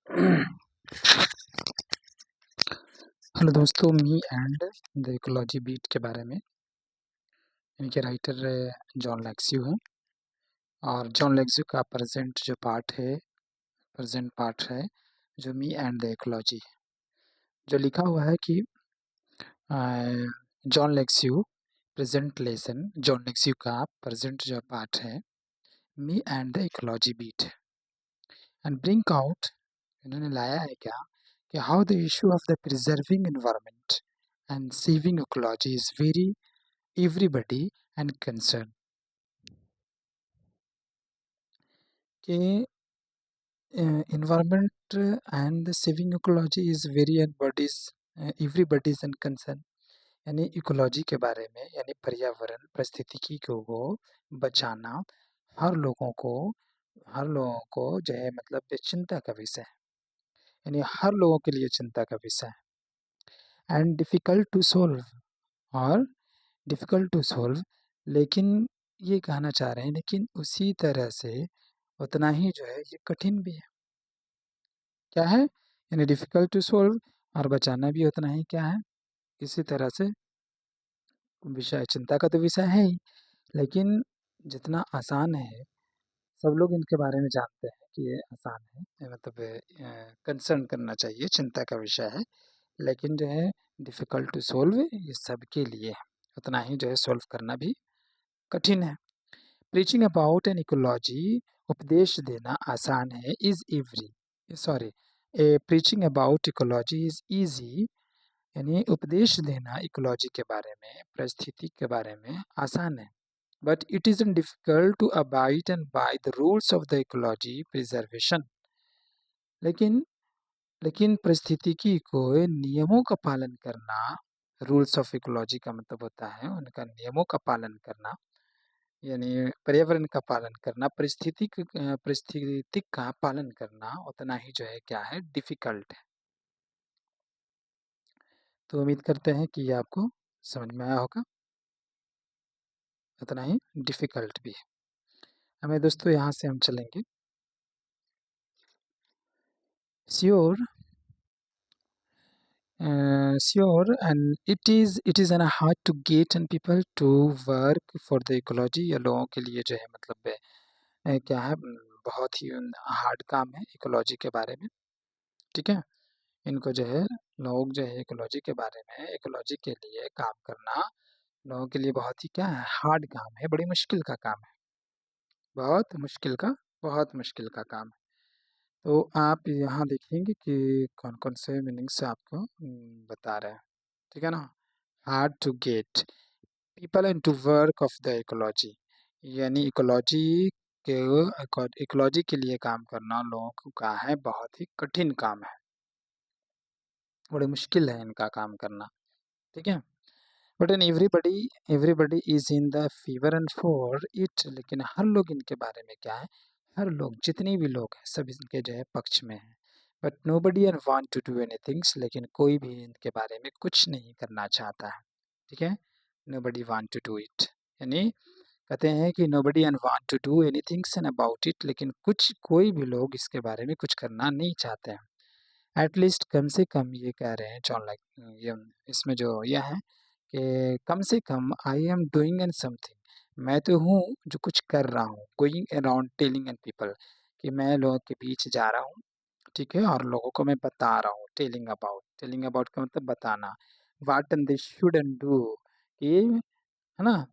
Hello दोस्तों, me and the ecology beat के बारे में। इनके राइटर जॉन लेक्स्यू हैं और जॉन लेक्स्यू का प्रेजेंट पार्ट है जो मी एंड द इकोलॉजी, जो लिखा हुआ है कि जॉन लेक्स्यू प्रेजेंट लेसन। जॉन लेक्स्यू का प्रेजेंट जो पार्ट है me and the ecology beat and bring out, इन्होंने लाया है क्या कि how the issue of the preserving environment and saving ecology is very everybody and concern कि environment and the saving ecology is very everybody's and concern। यानी ecology के बारे में, यानी पर्यावरण पारिस्थितिकी को बचाना हर लोगों को जो है मतलब चिंता का विषय है, यानी हर लोगों के लिए चिंता का विषय है एंड डिफिकल्ट टू सोल्व और डिफिकल्ट टू सोल्व। लेकिन ये कहना चाह रहे हैं लेकिन उसी तरह से उतना ही जो है ये कठिन भी है। क्या है? यानी डिफिकल्ट टू सोल्व और बचाना भी उतना ही क्या है, इसी तरह से विषय। चिंता का तो विषय है ही, लेकिन जितना आसान है सब लोग इनके बारे में जानते हैं कि ये आसान है, ये मतलब कंसर्न करना चाहिए, चिंता का विषय है। लेकिन जो है डिफिकल्ट टू सोल्व ये सबके लिए है, उतना ही जो है सोल्व करना भी कठिन है। प्रीचिंग अबाउट एन इकोलॉजी, उपदेश देना आसान है, is every sorry preaching about ecology is easy, यानी उपदेश देना इकोलॉजी के बारे में, परिस्थिति के बारे में आसान है। But it is difficult to abide and by the rules of the ecology preservation. लेकिन लेकिन परिस्थितिकी को नियमों का पालन करना, रूल्स ऑफ इकोलॉजी का मतलब होता है उनका नियमों का पालन करना, यानी पर्यावरण का पालन करना, परिस्थितिक का पालन करना उतना ही जो है क्या है, डिफिकल्ट है। तो उम्मीद करते हैं कि ये आपको समझ में आया होगा, उतना ही डिफिकल्ट भी है। हमें दोस्तों यहाँ से हम चलेंगे sure and it is an hard to get and people to work for the ecology. ये लोगों के लिए जो है मतलब क्या है, बहुत ही हार्ड काम है इकोलॉजी के बारे में। ठीक है, इनको जो है लोग जो है इकोलॉजी के बारे में, इकोलॉजी के लिए काम करना लोगों के लिए बहुत ही क्या है, हार्ड काम है, बड़ी मुश्किल का काम है, बहुत मुश्किल का काम है। तो आप यहाँ देखेंगे कि कौन कौन से मीनिंग्स आपको बता रहे हैं। ठीक है ना। Hard to get people and to work of the ecology, यानी इकोलॉजी के लिए काम करना लोगों को का है, बहुत ही कठिन काम है, बड़ी मुश्किल है इनका काम करना। ठीक है। But an everybody is in the favour and for it, लेकिन हर लोग इनके बारे में क्या है, हर लोग जितने भी लोग हैं सब इनके जो है पक्ष में हैं। But nobody and want to do anythings, लेकिन कोई भी इनके बारे में कुछ नहीं करना चाहता है। ठीक है, nobody want to do it, यानी कहते हैं कि nobody and want to do anythings and about it, लेकिन कोई भी लोग इसके बारे में कुछ करना नहीं चाहते हैं। एटलीस्ट कम से कम ये कह रहे हैं जॉन लाइक, ये इसमें जो यह है कि कम से कम I am doing an something, मैं तो हूँ जो कुछ कर रहा हूँ, going around telling an people, कि मैं लोगों के बीच जा रहा हूँ। ठीक है, और लोगों को मैं बता रहा हूँ, टेलिंग अबाउट का मतलब बताना, what and they should and do, कि है ना,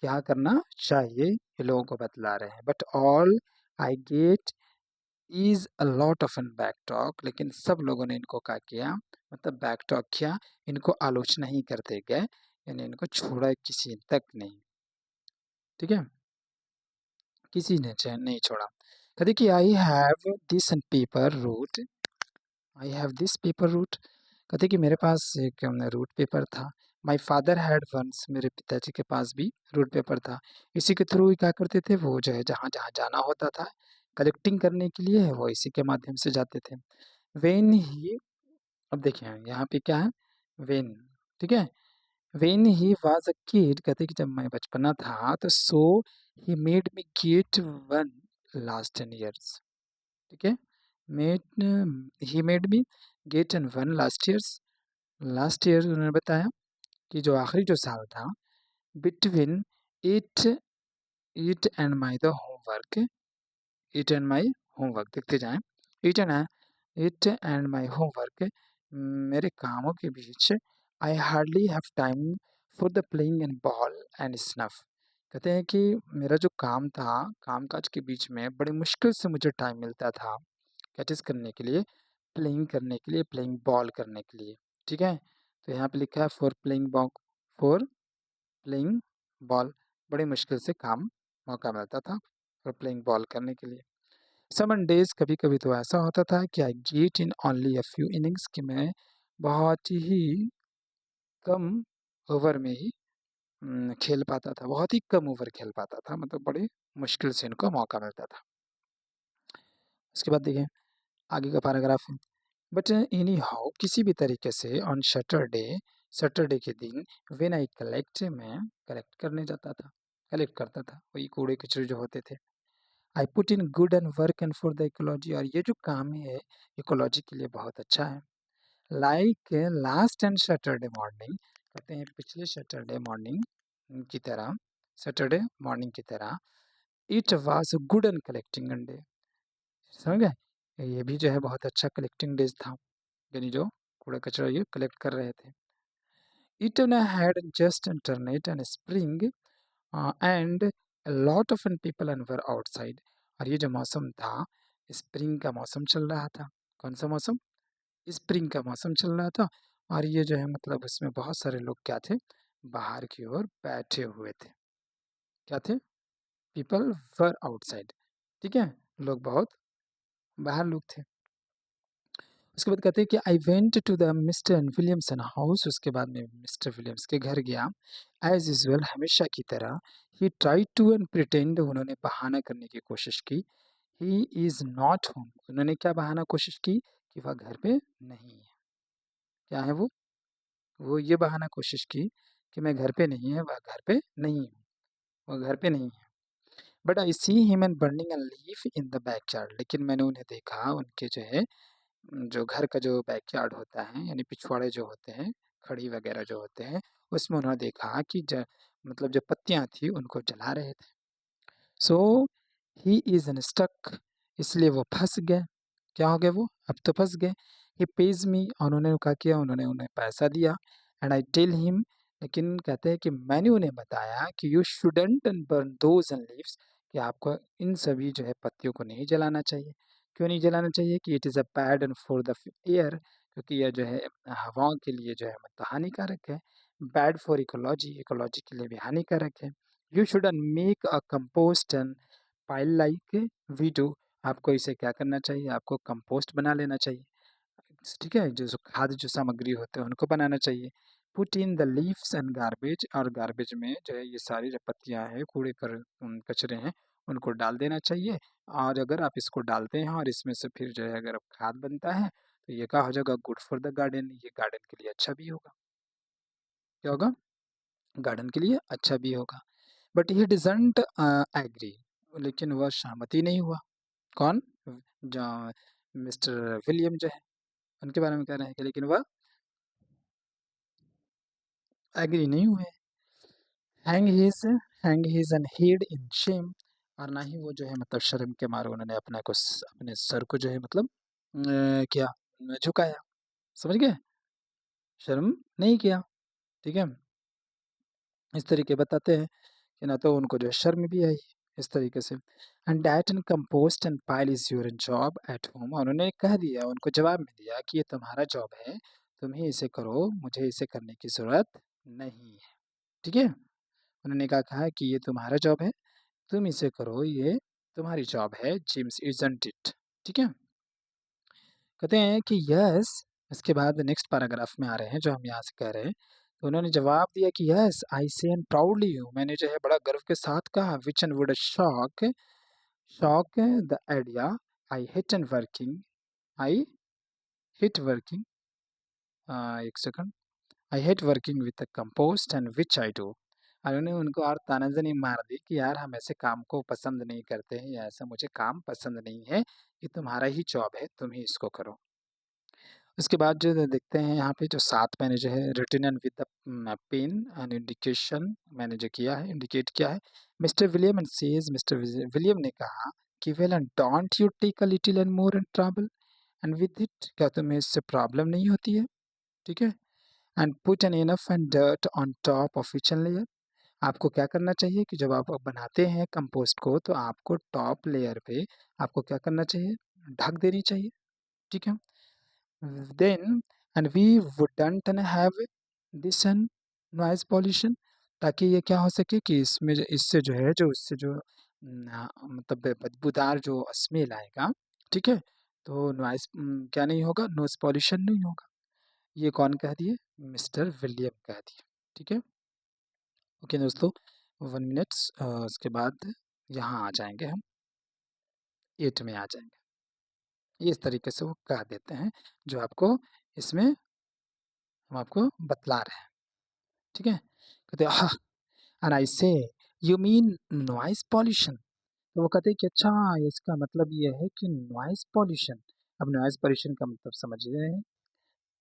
क्या करना चाहिए ये लोगों को बतला रहे हैं। But all I get is a lot of an back talk, लेकिन सब लोगों ने इनको क्या किया, मतलब बैक टॉक किया, इनको आलोचना ही करते गए, यानी इनको छोड़ा किसी तक नहीं। ठीक है, किसी ने चैन नहीं छोड़ा। कहते कि I have this and paper route, I have this paper route, कहते कि मेरे पास एक रूट पेपर था। माई फादर हैड वंस, मेरे पिताजी के पास भी रूट पेपर था। इसी के थ्रू क्या करते थे वो, जो है जहाँ जहाँ जाना होता था कलेक्टिंग करने के लिए, वो इसी के माध्यम से जाते थे। वेन ही, अब देखिए यहाँ पे क्या है, वेन। ठीक है, when he was a kid, कहते कि जब मैं बचपना था तो so he made me get one last 10 years। ठीक है, made he made me get and one last year उन्होंने बताया कि जो आखिरी जो साल था, between it it and my the homework, it and my homework देखते जाएं, it and it and my homework, मेरे कामों के बीच I hardly have time for the playing and ball and snuff. कहते हैं कि मेरा जो काम था, कामकाज के बीच में बड़ी मुश्किल से मुझे टाइम मिलता था क्या चीज़ करने के लिए, प्लेइंग करने के लिए, प्लेइंग बॉल करने के लिए। ठीक है, तो यहाँ पे लिखा है for playing ball, for playing ball, बड़ी मुश्किल से काम मौका मिलता था फॉर प्लेइंग बॉल करने के लिए। समन डेज कभी कभी तो ऐसा होता था कि I get in only a few innings, कि मैं बहुत ही कम ओवर में ही खेल पाता था, बहुत ही कम ओवर खेल पाता था, मतलब बड़ी मुश्किल से इनको मौका मिलता था। उसके बाद देखिए आगे का पैराग्राफ है, बट एनी हाउ किसी भी तरीके से ऑन सैटरडे के दिन व्हेन आई कलेक्ट, मैं कलेक्ट करने जाता था, कलेक्ट करता था वही कूड़े कचरे जो होते थे। I put in good and work and for the ecology, और ये जो काम है इकोलॉजी के लिए बहुत अच्छा है। Like last and Saturday morning, कहते हैं पिछले सैटरडे मॉर्निंग की तरह, सैटरडे मॉर्निंग की तरह, it was good and collecting day, समझ गए, ये भी जो है बहुत अच्छा कलेक्टिंग डेज था, यानी जो कूड़ा कचरा ये कलेक्ट कर रहे थे। It had just internet and spring and lot of people and were outside, और ये जो मौसम था स्प्रिंग का मौसम चल रहा था। कौन सा मौसम? स्प्रिंग का मौसम चल रहा था, और ये जो है मतलब उसमें बहुत सारे लोग क्या थे, बाहर की ओर बैठे हुए थे। क्या थे? पीपल वर आउटसाइड, ठीक है, लोग बहुत बाहर लोग थे। उसके बाद कहते हैं कि I went to the mister Williamson house, उसके बाद में मिस्टर विलियम्स के घर गया, एज यूजुअल हमेशा की तरह। ही ट्राई टू एंड प्रिटेंड, उन्होंने बहाना करने की कोशिश की। ही इज नॉट होम, उन्होंने क्या बहाना कोशिश की कि वह घर पे नहीं है। क्या है वो ये बहाना कोशिश की कि मैं घर पे नहीं है, वह घर पे नहीं हूँ, वह घर पे नहीं है। But I see him and burning a leaf in the backyard, लेकिन मैंने उन्हें देखा उनके जो है जो घर का जो बैकयार्ड होता है, यानी पिछवाड़े जो होते हैं, खड़ी वगैरह जो होते हैं, उसमें उन्होंने देखा कि मतलब जो पत्तियां थी उनको जला रहे थे। सो ही इज इन स्टक, इसलिए वो फंस गए। क्या हो गए वो? अब तो फंस गए। ही पेज मी, और उन्होंने क्या किया, उन्होंने उन्हें पैसा दिया। एंड आई टेल हिम, लेकिन कहते हैं कि मैंने उन्हें बताया कि you shouldn't burn those and leaves, कि आपको इन सभी जो है पत्तियों को नहीं जलाना चाहिए। क्यों नहीं जलाना चाहिए? कि it is a bad and for the air, क्योंकि यह जो है हवाओं के लिए जो है मतलब हानिकारक है। बैड फॉर इकोलॉजी, इकोलॉजी के लिए भी हानिकारक है। You shouldn't make a compost and pile like we do, आपको इसे क्या करना चाहिए, आपको कंपोस्ट बना लेना चाहिए। ठीक है, जो खाद्य जो सामग्री होते हैं उनको बनाना चाहिए। Put in the leaves and garbage, और गार्बेज में जो है ये सारी जो पत्तियां हैं, कचरे हैं, उनको डाल देना चाहिए। और अगर आप इसको डालते हैं और इसमें से फिर जो है अगर खाद बनता है तो ये क्या हो जाएगा, गुड फॉर द गार्डन, ये गार्डन के लिए अच्छा भी होगा। क्या होगा? गार्डन के लिए अच्छा भी होगा। बट ही डिजंट एग्री, लेकिन वह सहमति नहीं हुआ। कौन? जो मिस्टर विलियम जो है उनके बारे में कह रहे हैं कि लेकिन वह एग्री नहीं हुए। Hang his hang his and head in Shem, और ना ही वो जो है मतलब शर्म के मारे उन्होंने अपने सर को जो है मतलब क्या झुकाया। समझ गए? शर्म नहीं किया। ठीक है, इस तरीके बताते हैं कि ना तो उनको जो है शर्म भी आई इस तरीके से। And that and compost and pile is your job at home, उन्होंने कह दिया, उनको जवाब में दिया कि ये तुम्हारा जॉब है, तुम ही इसे करो, मुझे इसे करने की जरूरत नहीं है। ठीक है, उन्होंने कहा कि ये तुम्हारा जॉब है, तुम इसे करो, ये तुम्हारी जॉब है, जिम्स इजंट इट। ठीक है, कहते हैं कि यस, इसके बाद नेक्स्ट पैराग्राफ में आ रहे हैं जो हम यहाँ से कह रहे हैं। तो उन्होंने जवाब दिया कि यस आई से एंड प्राउडली हूँ, मैंने जो है बड़ा गर्व के साथ कहा। Which and would shock the idea, I hit and working, I hit working, एक second, I hate working with the compost and which I do, उन्होंने उनको और तानाज़नी मार दी कि यार हम ऐसे काम को पसंद नहीं करते हैं या ऐसा मुझे काम पसंद नहीं है, ये तुम्हारा ही जॉब है, तुम ही इसको करो। उसके बाद जो देखते हैं यहाँ पे जो 7 मैंने जो है written and with the pen and indication मैंने जो किया है, इंडिकेट किया है। Mister William and says mister William ने कहा कि well and don't you take a little and more and trouble and with it, क्या तुम्हें इससे प्रॉब्लम नहीं होती है? ठीक है? And put an enough and dirt on top of each and layer. आपको क्या करना चाहिए कि जब आप बनाते हैं कंपोस्ट को तो आपको टॉप लेयर पे आपको क्या करना चाहिए? ढक देनी चाहिए। ठीक है? Then and we wouldn't have this and noise pollution, ताकि ये क्या हो सके कि इसमें इससे जो है जो इससे जो मतलब बदबूदार जो स्मेल आएगा, ठीक है? तो नॉइज़ क्या नहीं होगा? नॉइज़ पॉल्यूशन नहीं होगा। ये कौन कह दिए? मिस्टर विलियम कह दिए। ठीक है? ओके दोस्तों, 1 मिनट्स उसके बाद यहाँ आ जाएँगे हम, 8 में आ जाएँगे। ये इस तरीके से वो कह देते हैं, जो आपको इसमें हम आपको बतला रहे हैं। ठीक है? कहते हैं हाँ, एंड आई से यू मीन नॉइज़ पॉल्यूशन? तो वो कहते हैं कि अच्छा इसका मतलब ये है कि नॉइज़ पॉल्यूशन। अब नॉइज़ पॉल्यूशन का मतलब समझ रहे हैं।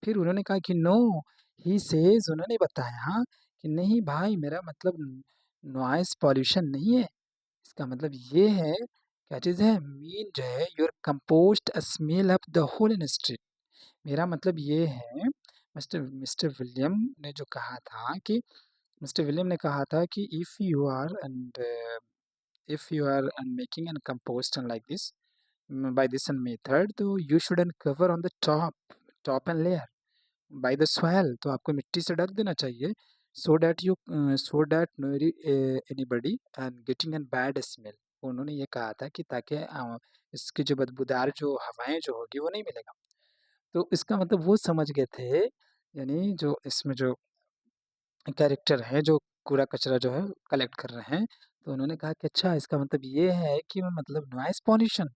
फिर उन्होंने कहा कि नो, ही सेज, उन्होंने बताया कि नहीं भाई मेरा मतलब नॉइज़ पॉल्यूशन नहीं है। इसका मतलब ये है, क्या चीज़ है? मीन जो है your compost smell up the whole industry. मेरा मतलब ये है, मिस्टर मिस्टर विलियम ने जो कहा था कि मिस्टर विलियम ने कहा था कि if you are making and compost and like this by this and method, तो you should uncover on the top and layer by the soil, तो आपको मिट्टी से ढक देना चाहिए so that no anybody and getting a bad smell। उन्होंने ये कहा था कि ताकि इसकी जो बदबूदार जो हवाएं जो होगी वो नहीं मिलेगा। तो इसका मतलब वो समझ गए थे, यानी जो इसमें जो कैरेक्टर है जो कूड़ा-कचरा जो है कलेक्ट कर रहे हैं, तो उन्होंने कहा कि अच्छा इसका मतलब ये है कि मतलब नॉइज़ पॉल्यूशन।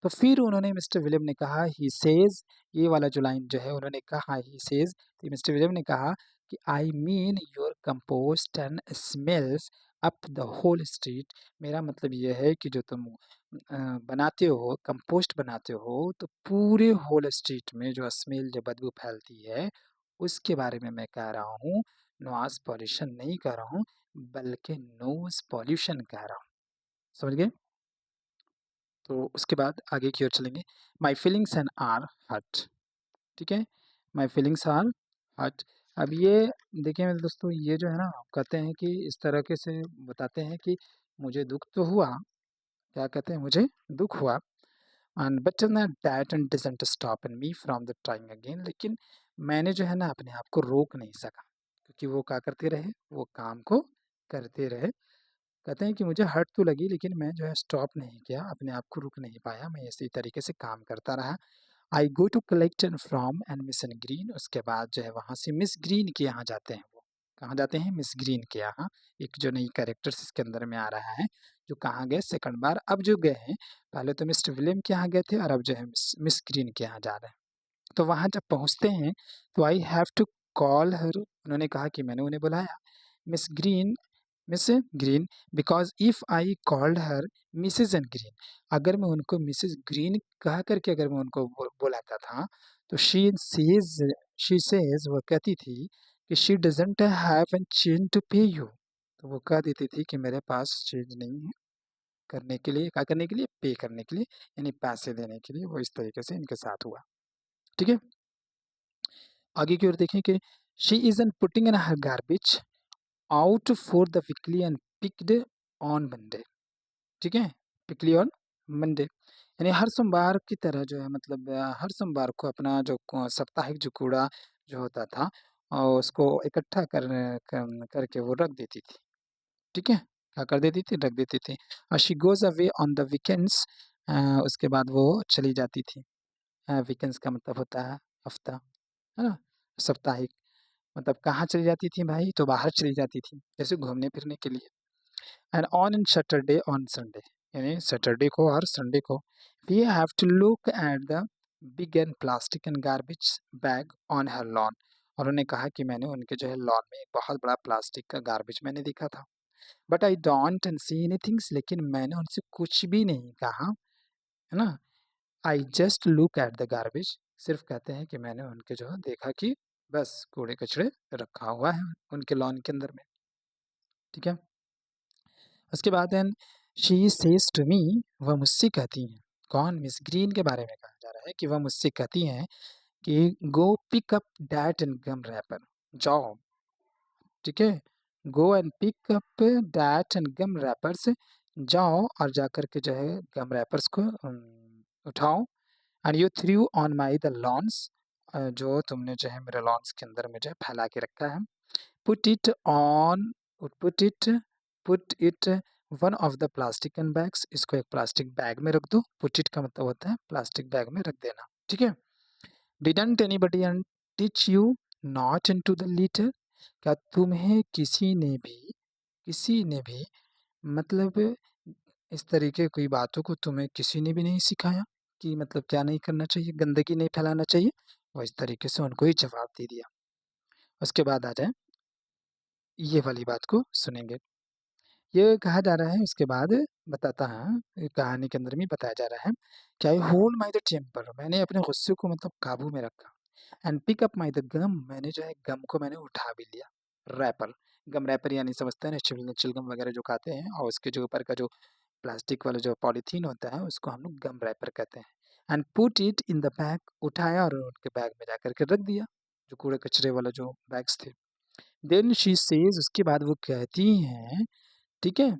तो फिर उन्होंने मिस्टर विलियम ने कहा ही सेज़, ये वाला जो लाइन जो है उन्होंने कहा ही सेज़, तो मिस्टर विलियम ने कहा कि I mean your compost and smells up the whole street. मेरा मतलब ये है कि जो तुम बनाते हो, कंपोस्ट बनाते हो, तो पूरे होल स्ट्रीट में जो स्मेल जो बदबू फैलती है, उसके बारे में मैं कह रहा हूँ। नॉइज़ पॉल्यूशन नहीं कह रहा हूँ, बल्कि नोज़ पॉल्यूशन कह रहा हूँ। समझ गए? तो उसके बाद आगे की ओर चलेंगे। My feelings and are hurt. ठीक है? My feelings are hurt. अब ये देखिए मेरे दोस्तों, ये जो है ना कहते हैं कि इस तरीके से बताते हैं कि मुझे दुःख तो हुआ, क्या कहते हैं, मुझे दुःख हुआ एंड बट ना that and doesn't stop me from the trying again, लेकिन मैंने जो है ना अपने आप को रोक नहीं सका, क्योंकि वो क्या करते रहे, वो काम को करते रहे। कहते हैं कि मुझे हर्ट तो लगी लेकिन मैं जो है स्टॉप नहीं किया, अपने आप को रुक नहीं पाया, मैं इसी तरीके से काम करता रहा। I go to collect from and miss and green. उसके बाद जो है वहाँ से मिस ग्रीन के यहाँ जाते हैं वो। कहाँ जाते हैं? मिस ग्रीन के यहाँ। एक जो नई कैरेक्टर्स इसके अंदर में आ रहा है, जो कहाँ गए सेकंड बार, अब जो गए हैं, पहले तो मिस्टर विलियम के यहाँ गए थे और अब जो है मिस ग्रीन के यहाँ जा रहे हैं। तो वहाँ जब पहुँचते हैं तो I have to call her, उन्होंने कहा कि मैंने उन्हें बुलाया Miss Green, Miss Green, because if I called her Mrs and Green, अगर मैं उनको मिसेस ग्रीन कह करके अगर मैं उनको बुलाता था, तो शी सेज, वो कहती थी कि she doesn't have an change to pay you. तो वो कह देती थी कि मेरे पास चेंज नहीं है करने के लिए, क्या करने के लिए? पे करने के लिए, यानी पैसे देने के लिए। वो इस तरीके से इनके साथ हुआ। ठीक है? आगे की ओर देखें कि she is an putting in her garbage out for the weekly and picked on Monday. ठीक है? पिकली ऑन मंडे, यानी हर सोमवार की तरह जो है मतलब हर सोमवार को अपना जो साप्ताहिक जो कूड़ा जो होता था उसको इकट्ठा करके वो रख देती थी। ठीक है? क्या कर देती थी? रख देती थी। और she goes away on the weekends, उसके बाद वो चली जाती थी। वीकेंड्स का मतलब होता है हफ्ता, है ना? साप्ताहिक मतलब कहाँ चली जाती थी भाई? तो बाहर चली जाती थी, जैसे घूमने-फिरने के लिए। And on in Saturday on Sunday, यानी सैटरडे को और संडे को we have to look at the big and plastic and garbage bag on her lawn. और उन्होंने कहा कि मैंने उनके जो है लॉन में एक बहुत बड़ा प्लास्टिक का गार्बेज मैंने देखा था। But I don't see anything, लेकिन मैंने उनसे कुछ भी नहीं कहा, है ना। I just look at the garbage, सिर्फ कहते हैं कि मैंने उनके जो है देखा कि बस कूड़े कचड़े रखा हुआ है उनके लॉन के अंदर में, ठीक है। उसके बाद then she says to me, वह मुझसे कहती हैं, कौन, मिस ग्रीन के बारे में कहा जा रहा है कि वह मुझसे कहती हैं कि go pick up that and gum wrapper, जाओ, ठीक है, go and pick up that and gum wrappers, जाओ और जाकर के जो है गम रैपर्स को उठाओ, and you threw on my the lawns, जो तुमने जो है मेरे लॉन्स के अंदर में जो है फैला के रखा है, put it on, put it put it one of the plastic and bags, इसको एक प्लास्टिक बैग में रख दो, पुट इट का मतलब होता है प्लास्टिक बैग में रख देना, ठीक है। Didn't anybody teach you not into the litre, क्या तुम्हें किसी ने भी मतलब इस तरीके की बातों को तुम्हें किसी ने भी नहीं सिखाया कि मतलब क्या नहीं करना चाहिए, गंदगी नहीं फैलाना चाहिए, वो इस तरीके से उनको ही जवाब दे दिया। उसके बाद आ जाए ये वाली बात को सुनेंगे। ये कहा जा रहा है, उसके बाद बताता है, कहानी के अंदर में बताया जा रहा है कि I hold my the temper, मैंने अपने गुस्से को मतलब काबू में रखा, and pick up my the gum, मैंने जो है गम को मैंने उठा भी लिया, रैपर, गम रैपर यानी समझते हैं ना, चिलगम वगैरह जो खाते हैं, और उसके जो ऊपर का जो प्लास्टिक वाला जो पॉलीथीन होता है उसको हम लोग गम रैपर कहते हैं, and put it in the bag, उठाया और उनके बैग में जाकर के रख दिया, जो कूड़े कचरे वाला जो बैग्स थे। देन शी सेज, उसके बाद वो कहती हैं, ठीक है,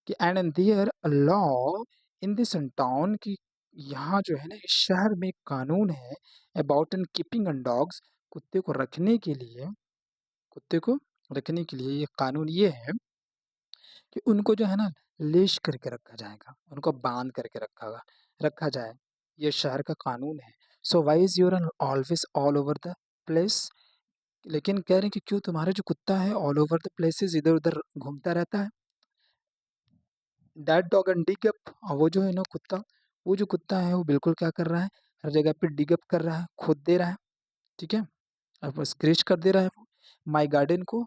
कि and and there a law in this town, की यहाँ जो है ना इस शहर में एक कानून है about an keeping an dogs, कुत्ते को रखने के लिए, कुत्ते को रखने के लिए ये कानून ये है कि उनको जो है ना लेश करके रखा जाएगा, उनको बांध करके रखा जाए, ये शहर का कानून है। So why is your always all over the place, लेकिन कह रहे हैं कि क्यों तुम्हारा जो कुत्ता है ऑल ओवर द प्लेसेस, इधर उधर घूमता रहता है। That dog and dig up, और वो जो है ना कुत्ता, वो जो कुत्ता है वो बिल्कुल क्या कर रहा है, हर जगह पे डिग अप कर रहा है, खोद दे रहा है, ठीक है, अब स्क्रैच कर दे रहा है वो माई गार्डन को,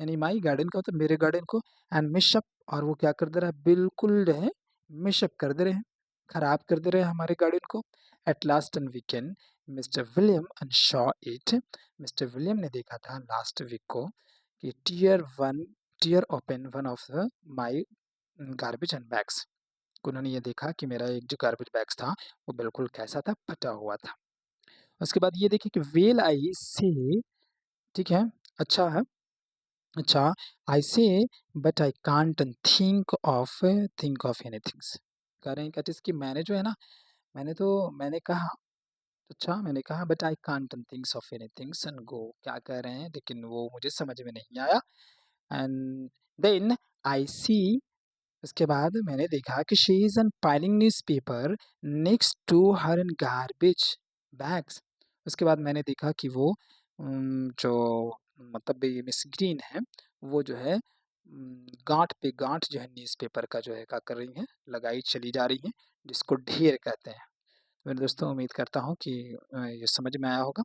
यानी माई गार्डन का मतलब मेरे गार्डन को, एंड मिशअप, और वो क्या कर दे रहा है, बिल्कुल जो है मिशअप कर दे रहे हैं, खराब कर दे रहे हैं हमारे गार्डन को। At last and weekend mister William and saw it, mister William ने देखा था लास्ट वीक को कि tear open one of the my garbage and bags, उन्होंने ये देखा कि मेरा एक जो गार्बेज बैग्स था वो बिल्कुल कैसा था, फटा हुआ था। उसके बाद ये देखिए कि वेल आई से, ठीक है, अच्छा है, अच्छा, आई से but I can't think of anything, कह रहे हैं कटिस कि मैंने जो है ना, मैंने कहा, अच्छा मैंने कहा but I can't thinks of anything and go, क्या कह रहे हैं लेकिन वो मुझे समझ में नहीं आया। एंड देन आई सी, उसके बाद मैंने देखा कि she is an piling newspaper next to her in garbage bags, उसके बाद मैंने देखा कि वो जो मतलब ये मिस ग्रीन है, वो जो है गांठ पे गांठ जो है न्यूज पेपर का जो है क्या कर रही है, लगाई चली जा रही है, जिसको ढेर कहते हैं। मेरे दोस्तों उम्मीद करता हूँ कि ये समझ में आया होगा,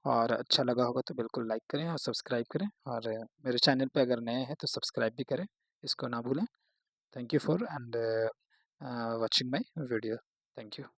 और अच्छा लगा होगा तो बिल्कुल लाइक करें और सब्सक्राइब करें, और मेरे चैनल पे अगर नए हैं तो सब्सक्राइब भी करें, इसको ना भूलें। Thank you for and watching my video. Thank you.